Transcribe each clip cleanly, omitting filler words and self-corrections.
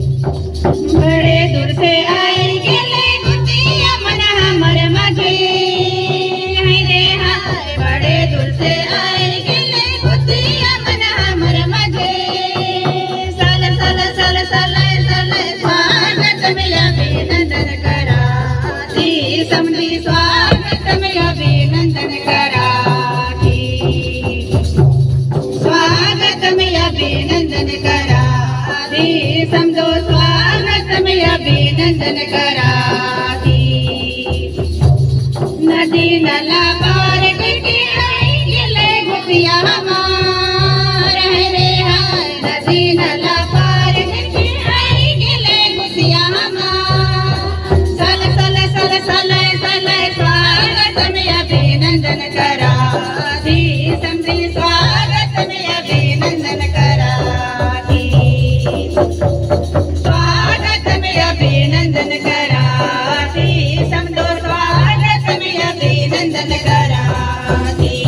बड़े दूर से आए गेले गुतिया मन हमर माझे हाय रे हाय बड़े दूर से आए गेले गुतिया मन हमर माझे साल साल साल साल साल स्वागत में अभिनंदन करा ती समधी स्वागत में अभिनंदन करा ती स्वागत में अभिनंदन करा ती समझो अभिनंदन कराती नदी नाला पार करके आई गेले गोपिया हमार है रे हाय नदी नाला पार करके आई गेले गोपिया हमार साल साल साल साल साल स्वागत में अभिनंदन कराती समझी स्वागत में अभिनंदन कराती अभिनंदन कराती समझो स्वागत में अभिनंदन कराती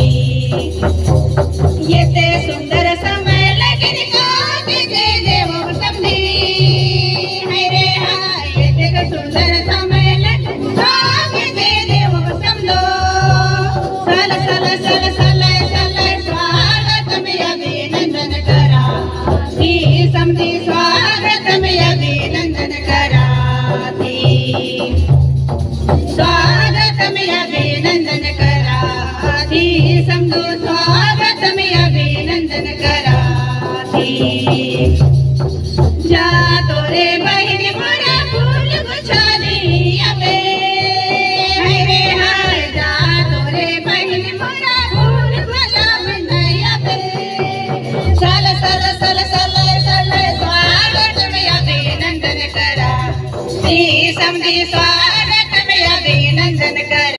येते सुंदर समय लगन काके दे देव सबने हाय रे हाय येते सुंदर समय लगन काके दे देव समझो साल साल साल साल साल स्वागत में अभिनंदन कराती समझी स्वागत में अभिनंदन कराती स्वागत में अभिनंदन कराती समझो स्वागत में अभिनंदन कराती जा तोरे बहन मोरा फूल गुछाली अबे हाय रे हाय जा तोरे बहन मोरा फूल गुछाली अबे साल साल साल साल साल स्वागत में अभिनंदन कराती समझी स्वागत